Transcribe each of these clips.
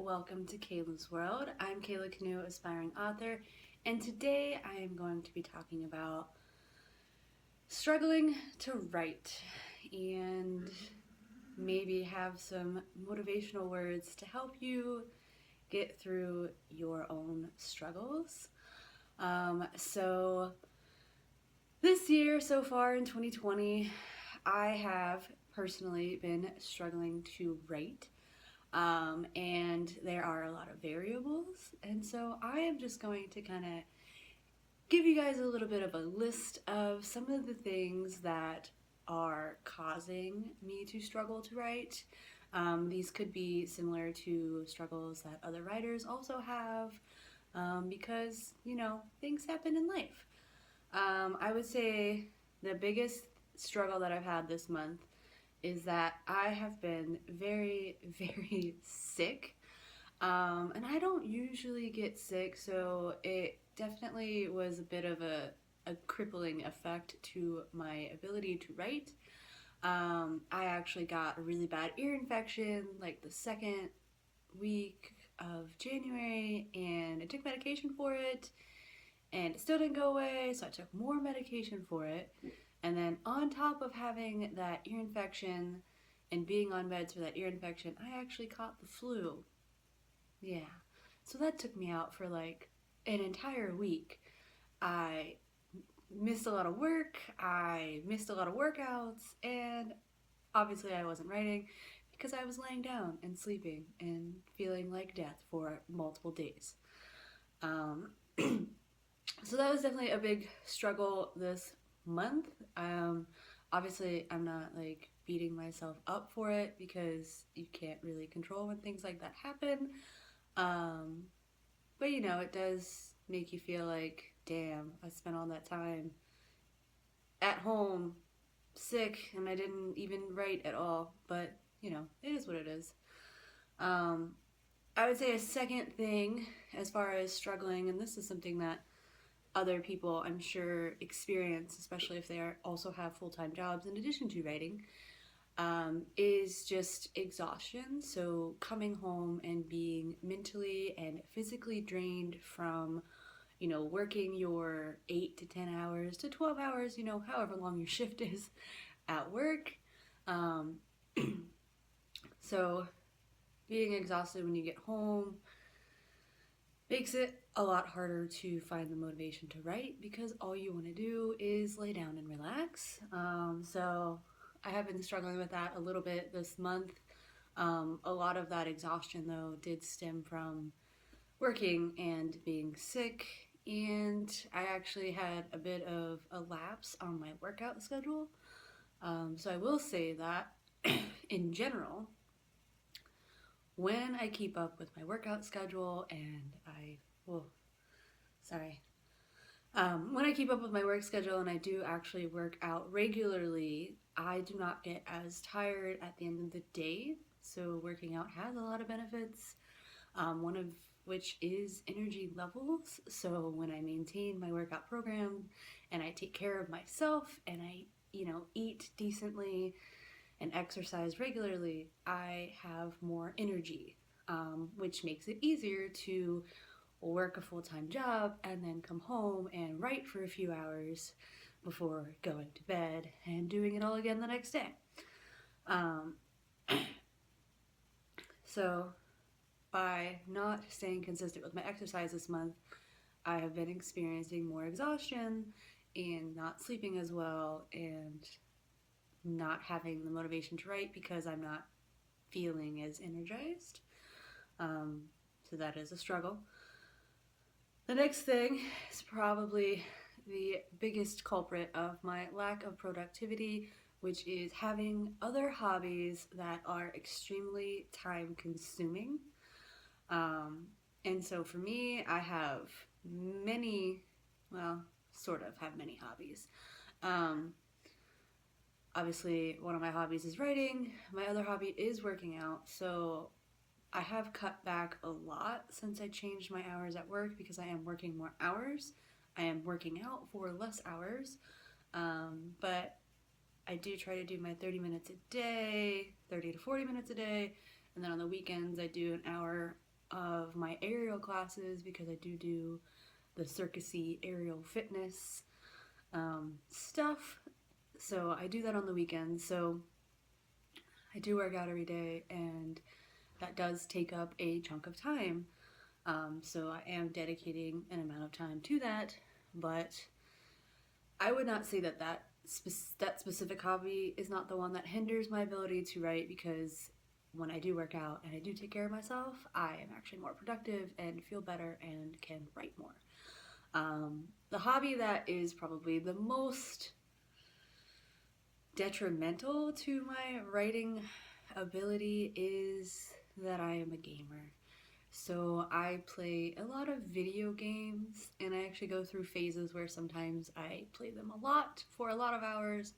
welcome to Kayla's World. I'm Kayla Canoe, aspiring author, and today I am going to be talking about struggling to write and maybe have some motivational words to help you get through your own struggles. So this year so far in 2020, I have personally been struggling to write. And there are a lot of variables, and so I am just going to kind of give you guys a little bit of a list of some of the things that are causing me to struggle to write. These could be similar to struggles that other writers also have, because, things happen in life. I would say the biggest struggle that I've had this month is that I have been very, very sick. And I don't usually get sick, so it definitely was a bit of a crippling effect to my ability to write. I actually got a really bad ear infection like the second week of January, and I took medication for it, and it still didn't go away, so I took more medication for it. And then on top of having that ear infection and being on meds for that ear infection, I actually caught the flu. Yeah. So that took me out for like an entire week. I missed a lot of work, I missed a lot of workouts, and obviously I wasn't writing because I was laying down and sleeping and feeling like death for multiple days. Um, so that was definitely a big struggle this month. Obviously, I'm not like beating myself up for it because you can't really control when things like that happen. Um, but it does make you feel like, damn, I spent all that time at home sick and I didn't even write at all. But it is what it is. Um, I would say a second thing as far as struggling, and this is something that other people I'm sure experience, especially if they also have full-time jobs in addition to writing, is just exhaustion. So coming home and being mentally and physically drained from, working your 8 to 10 hours to 12 hours, however long your shift is at work. Um, so being exhausted when you get home makes it a lot harder to find the motivation to write because all you want to do is lay down and relax. So I have been struggling with that a little bit this month. A lot of that exhaustion, though, did stem from working and being sick, and I actually had a bit of a lapse on my workout schedule. So I will say that in general, when I keep up with my workout schedule and when I keep up with my work schedule and I do actually work out regularly, I do not get as tired at the end of the day. So working out has a lot of benefits, one of which is energy levels. So when I maintain my workout program and I take care of myself and I, eat decently and exercise regularly, I have more energy, which makes it easier to work a full-time job and then come home and write for a few hours before going to bed and doing it all again the next day. Um, so by not staying consistent with my exercise this month, I have been experiencing more exhaustion and not sleeping as well and not having the motivation to write because I'm not feeling as energized. So that is a struggle. The next thing is probably the biggest culprit of my lack of productivity, which is having other hobbies that are extremely time consuming. And so for me, I have sort of have many hobbies. Obviously, one of my hobbies is writing. My other hobby is working out. So I have cut back a lot since I changed my hours at work because I am working more hours. I am working out for less hours. But I do try to do my 30 minutes a day, 30 to 40 minutes a day. And then on the weekends, I do an hour of my aerial classes because I do the circusy aerial fitness stuff. So I do that on the weekends. So I do work out every day, and that does take up a chunk of time. So I am dedicating an amount of time to that, but I would not say that specific hobby is not the one that hinders my ability to write, because when I do work out and I do take care of myself, I am actually more productive and feel better and can write more. The hobby that is probably the most detrimental to my writing ability is that I am a gamer. So I play a lot of video games, and I actually go through phases where sometimes I play them a lot for a lot of hours,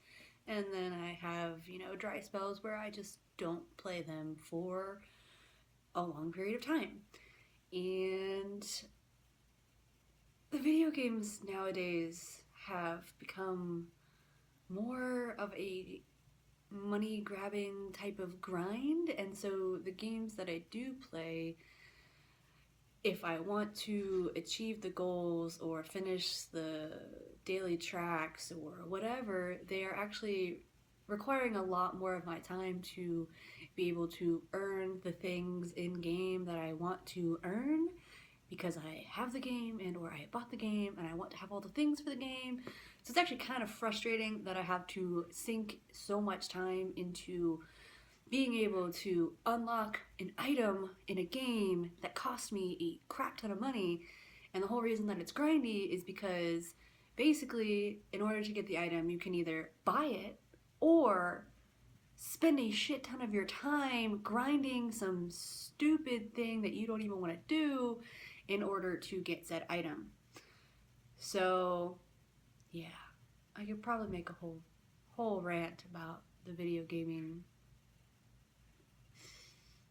and then I have, dry spells where I just don't play them for a long period of time. And the video games nowadays have become more of a money grabbing type of grind, and so the games that I do play, if I want to achieve the goals or finish the daily tracks or whatever, they are actually requiring a lot more of my time to be able to earn the things in game that I want to earn, because I have the game and or I bought the game and I want to have all the things for the game. So it's actually kind of frustrating that I have to sink so much time into being able to unlock an item in a game that cost me a crap ton of money. And the whole reason that it's grindy is because basically, in order to get the item, you can either buy it or spend a shit ton of your time grinding some stupid thing that you don't even want to do in order to get said item. So yeah, I could probably make a whole rant about the video gaming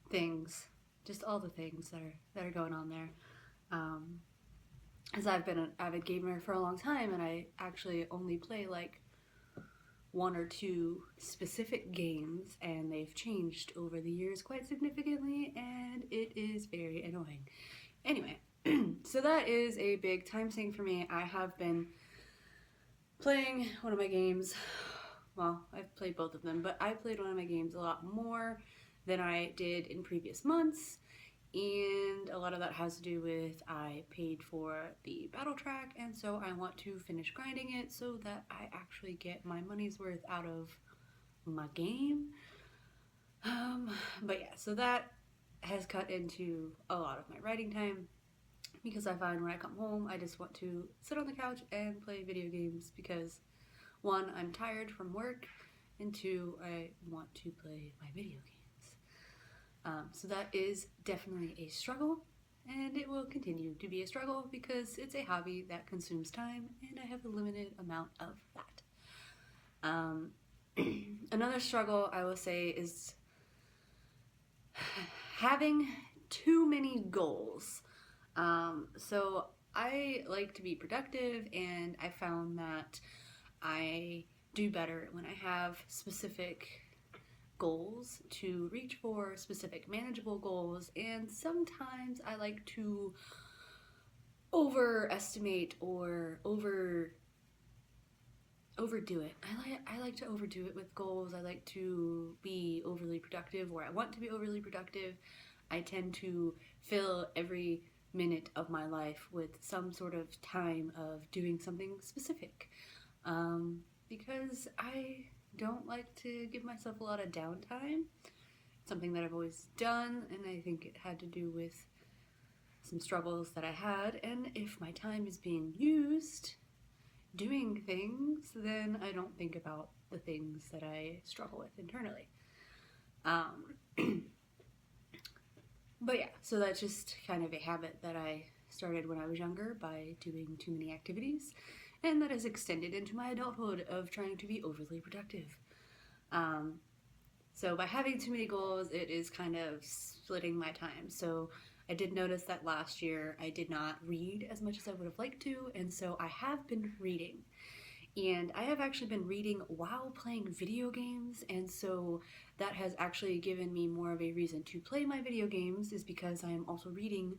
things, just all the things that are going on there. As I've been an avid gamer for a long time, and I actually only play like one or two specific games, and they've changed over the years quite significantly, and it is very annoying. Anyway, so that is a big time sink for me. I have been playing one of my games, well, I've played both of them, but I played one of my games a lot more than I did in previous months, and a lot of that has to do with I paid for the battle track, and so I want to finish grinding it so that I actually get my money's worth out of my game. But yeah, so that has cut into a lot of my writing time, because I find when I come home I just want to sit on the couch and play video games, because one, I'm tired from work, and two, I want to play my video games. So that is definitely a struggle, and it will continue to be a struggle because it's a hobby that consumes time, and I have a limited amount of that. Another struggle I will say is having too many goals. So I like to be productive, and I found that I do better when I have specific goals to reach for, specific manageable goals, and sometimes I like to overestimate or overdo it. I like to overdo it with goals. I like to be overly productive, or I want to be overly productive. I tend to fill every minute of my life with some sort of time of doing something specific, because I don't like to give myself a lot of downtime. It's something that I've always done, and I think it had to do with some struggles that I had, and if my time is being used doing things, then I don't think about the things that I struggle with internally. But yeah, so that's just kind of a habit that I started when I was younger by doing too many activities, and that has extended into my adulthood of trying to be overly productive. So by having too many goals, it is kind of splitting my time. So I did notice that last year I did not read as much as I would have liked to, and so I have been reading. And I have actually been reading while playing video games, and so that has actually given me more of a reason to play my video games, is because I am also reading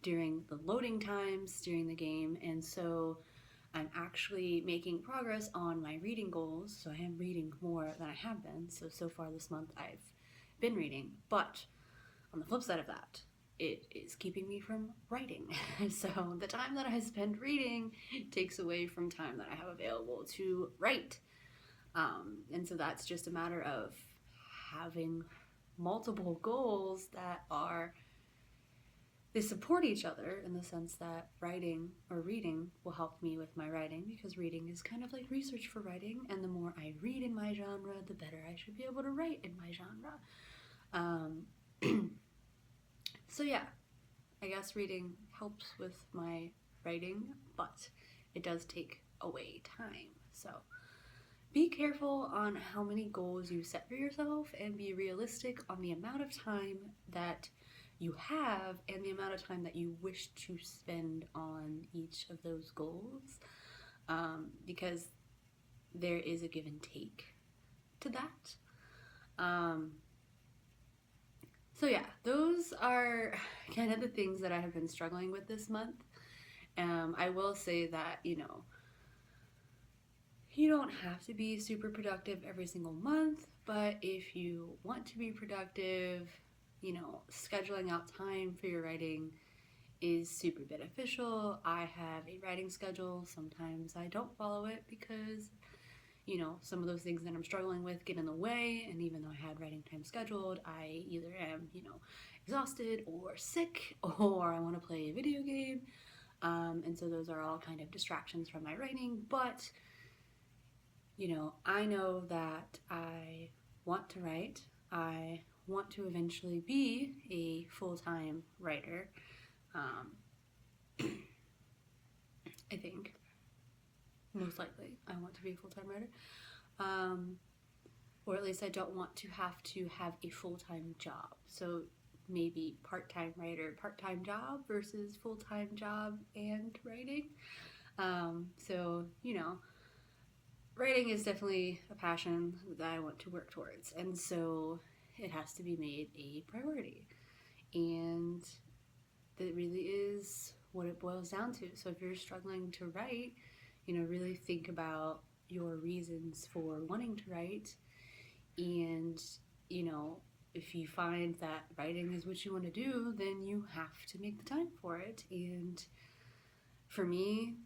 during the loading times during the game, and so I'm actually making progress on my reading goals. So I am reading more than I have been. So far this month I've been reading, but on the flip side of that, it is keeping me from writing. So the time that I spend reading takes away from time that I have available to write. And so that's just a matter of having multiple goals that they support each other, in the sense that writing or reading will help me with my writing, because reading is kind of like research for writing, and the more I read in my genre, the better I should be able to write in my genre. So yeah, I guess reading helps with my writing, but it does take away time. So be careful on how many goals you set for yourself, and be realistic on the amount of time that you have and the amount of time that you wish to spend on each of those goals, because there is a give and take to that. So yeah, those are kind of the things that I have been struggling with this month. I will say that, you don't have to be super productive every single month, but if you want to be productive, scheduling out time for your writing is super beneficial. I have a writing schedule. Sometimes I don't follow it because some of those things that I'm struggling with get in the way, and even though I had writing time scheduled, I either am, exhausted or sick, or I want to play a video game, and so those are all kind of distractions from my writing, but, I know that I want to write. I want to eventually be a full-time writer, I think. Most likely, I want to be a full-time writer. Or at least I don't want to have a full-time job. So maybe part-time writer, part-time job versus full-time job and writing. So, writing is definitely a passion that I want to work towards. And so it has to be made a priority. And that really is what it boils down to. So if you're struggling to write, really think about your reasons for wanting to write, and if you find that writing is what you want to do, then you have to make the time for it. And for me,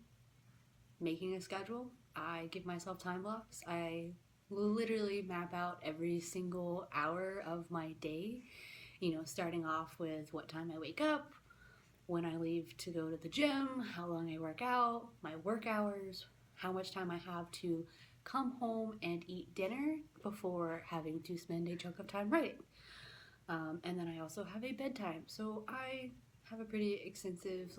making a schedule, I give myself time blocks. I literally map out every single hour of my day, starting off with what time I wake up, when I leave to go to the gym, how long I work out, my work hours, how much time I have to come home and eat dinner before having to spend a chunk of time writing. And then I also have a bedtime. So I have a pretty extensive,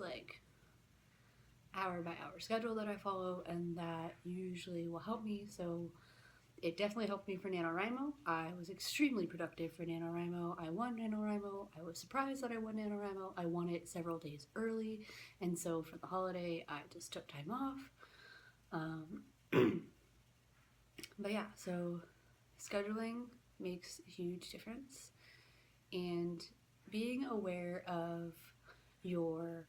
hour by hour schedule that I follow, and that usually will help me. So it definitely helped me for NaNoWriMo. I was extremely productive for NaNoWriMo. I won NaNoWriMo. I was surprised that I won NaNoWriMo. I won it several days early, and so for the holiday, I just took time off. But yeah, so scheduling makes a huge difference, and being aware of your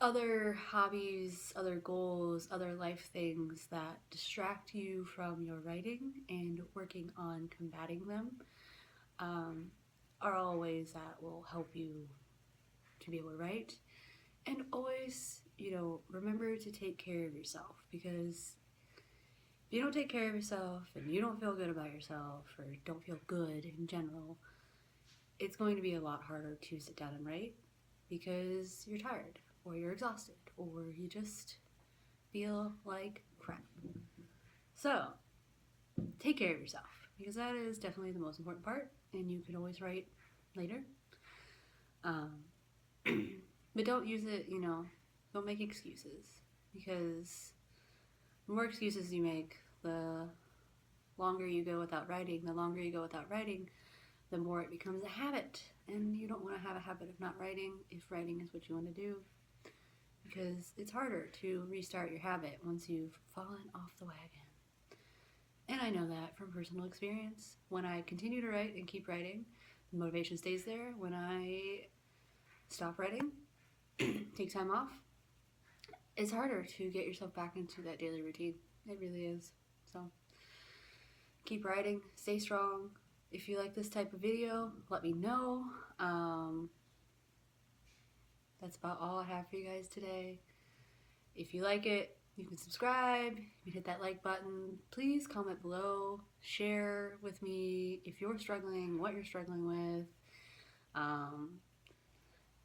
other hobbies, other goals, other life things that distract you from your writing, and working on combating them, are all ways that will help you to be able to write. And always, remember to take care of yourself, because if you don't take care of yourself and you don't feel good about yourself, or don't feel good in general, it's going to be a lot harder to sit down and write, because you're tired, or you're exhausted, or you just feel like crap. So, take care of yourself, because that is definitely the most important part, and you can always write later. But don't use it, don't make excuses, because the more excuses you make, the longer you go without writing. The longer you go without writing, the more it becomes a habit, and you don't want to have a habit of not writing if writing is what you want to do. because it's harder to restart your habit once you've fallen off the wagon. And I know that from personal experience. When I continue to write and keep writing, the motivation stays there. When I stop writing, take time off, it's harder to get yourself back into that daily routine. It really is. So keep writing, stay strong. If you like this type of video, let me know. That's about all I have for you guys today. If you like it, you can subscribe, you can hit that like button. Please comment below, share with me if you're struggling, what you're struggling with,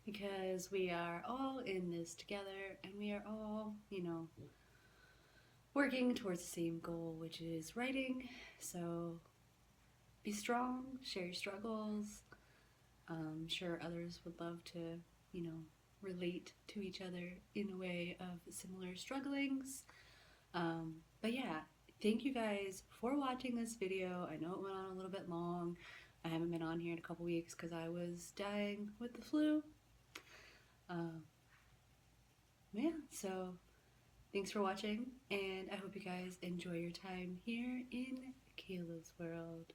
because we are all in this together, and we are all, working towards the same goal, which is writing. So be strong, share your struggles. I'm sure others would love to, relate to each other in a way of similar strugglings. But yeah, thank you guys for watching this video. I know it went on a little bit long. I haven't been on here in a couple weeks because I was dying with the flu. Yeah, so thanks for watching, and I hope you guys enjoy your time here in Kayla's world.